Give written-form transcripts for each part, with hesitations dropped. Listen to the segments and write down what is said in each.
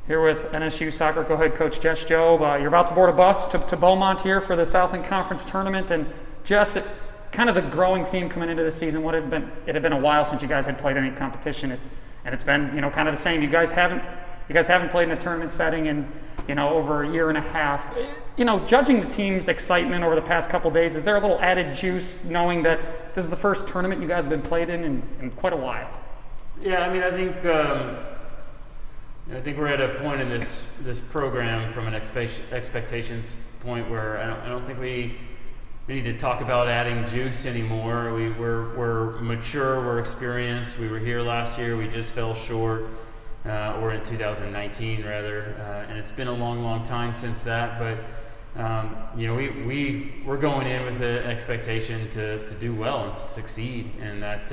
Here with NSU soccer co-head coach Jess Jobe. You're about to board a bus to Beaumont here for the Southland Conference Tournament. And Jess, kind of the growing theme coming into this season, it had been a while since you guys had played any competition. It's been, kind of the same. You guys haven't played in a tournament setting in, over a year and a half. Judging the team's excitement over the past couple of days, is there a little added juice knowing that this is the first tournament you guys have been played in quite a while? Yeah, I think we're at a point in this program from an expectations point where I don't think we need to talk about adding juice anymore. We're mature, we're experienced. We were here last year. We just fell short, or in 2019 rather, and it's been a long time since that. But we're going in with the expectation to do well and to succeed, and that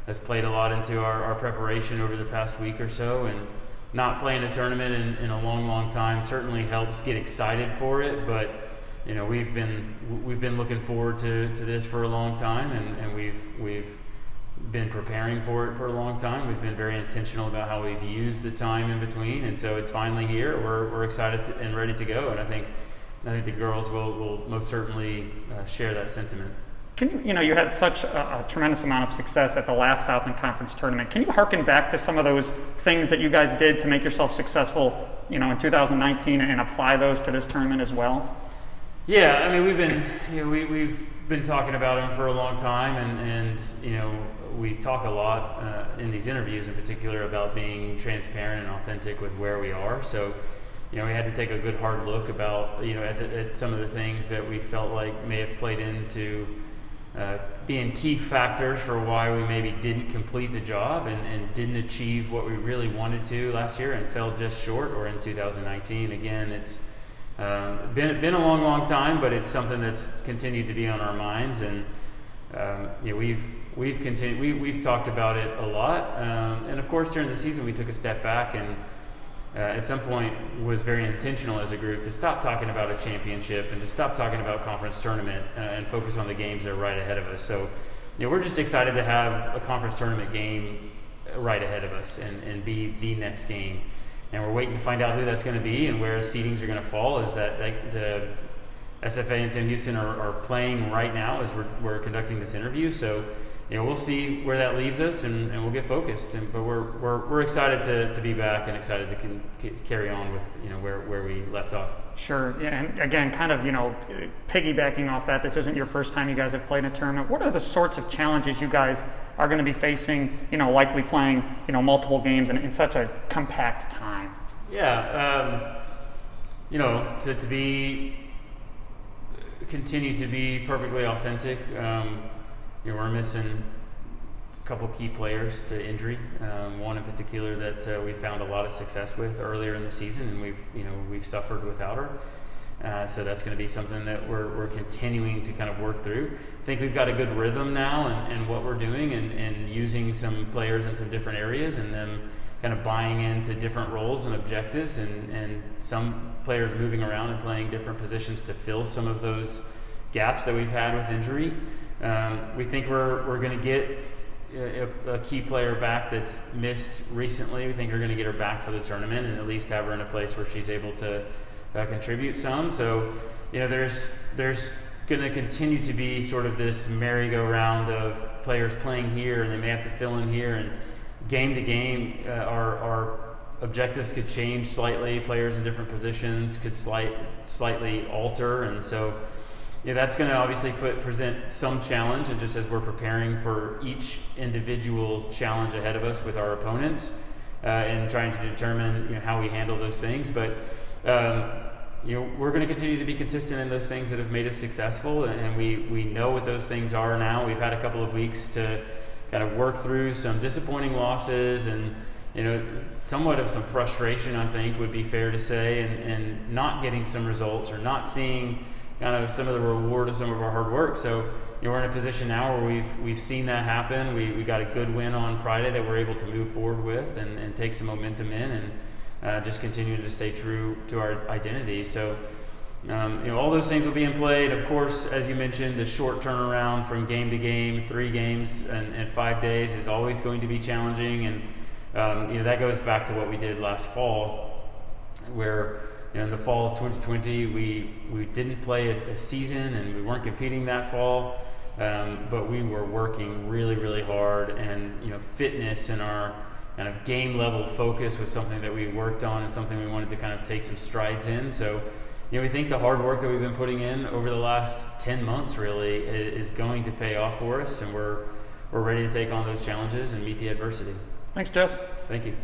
has played a lot into our preparation over the past week or so. And not playing a tournament in a long time certainly helps get excited for it, but we've been looking forward to this for a long time, and we've been preparing for it for a long time. We've been very intentional about how we've used the time in between, and so it's finally here. We're excited and ready to go, and I think the girls will most certainly share that sentiment. Can you had such a tremendous amount of success at the last Southland Conference tournament. Can you harken back to some of those things that you guys did to make yourself successful, in 2019 and apply those to this tournament as well? Yeah, we've been talking about them for a long time, and we talk a lot in these interviews in particular about being transparent and authentic with where we are. So, we had to take a good hard look about at some of the things that we felt like may have played into being key factors for why we maybe didn't complete the job and didn't achieve what we really wanted to last year and fell just short, or in 2019. Again, it's been a long time, but it's something that's continued to be on our minds, and we've talked about it a lot, and of course during the season we took a step back and at some point was very intentional as a group to stop talking about a championship and to stop talking about conference tournament and focus on the games that are right ahead of us. So, we're just excited to have a conference tournament game right ahead of us and be the next game. And we're waiting to find out who that's going to be and where seedings are going to fall. Is that the SFA and Sam Houston are playing right now as we're conducting this interview. So, we'll see where that leaves us, and we'll get focused. But we're excited to be back and excited to carry on with where we left off. Sure. Yeah, and again, kind of piggybacking off that, this isn't your first time you guys have played in a tournament. What are the sorts of challenges you guys are going to be facing? Likely playing multiple games in such a compact time. Yeah. To continue to be perfectly authentic. We're missing a couple key players to injury. One in particular that we found a lot of success with earlier in the season, and we've suffered without her. So that's going to be something that we're continuing to kind of work through. I think we've got a good rhythm now in what we're doing and using some players in some different areas and them kind of buying into different roles and objectives, and some players moving around and playing different positions to fill some of those gaps that we've had with injury. We think we're going to get a key player back that's missed recently. We think we're going to get her back for the tournament and at least have her in a place where she's able to contribute some. So, there's going to continue to be sort of this merry-go-round of players playing here, and they may have to fill in here. And game to game, our objectives could change slightly. Players in different positions could slightly alter, and so. That's going to obviously present some challenge, and just as we're preparing for each individual challenge ahead of us with our opponents and trying to determine how we handle those things. But we're going to continue to be consistent in those things that have made us successful, and we know what those things are now. We've had a couple of weeks to kind of work through some disappointing losses and somewhat of some frustration, I think would be fair to say, and not getting some results or not seeing kind of some of the reward of some of our hard work. So we're in a position now where we've seen that happen. We got a good win on Friday that we're able to move forward with and take some momentum in and just continue to stay true to our identity. So all those things will be in play. And of course, as you mentioned, the short turnaround from game to game, 3 games and 5 days is always going to be challenging. And that goes back to what we did last fall. where in the fall of 2020 we didn't play a season and we weren't competing that fall, but we were working really, really hard, and fitness and our kind of game level focus was something that we worked on and something we wanted to kind of take some strides in. So we think the hard work that we've been putting in over the last 10 months really is going to pay off for us, and we're ready to take on those challenges and meet the adversity. Thanks, Jess. Thank you.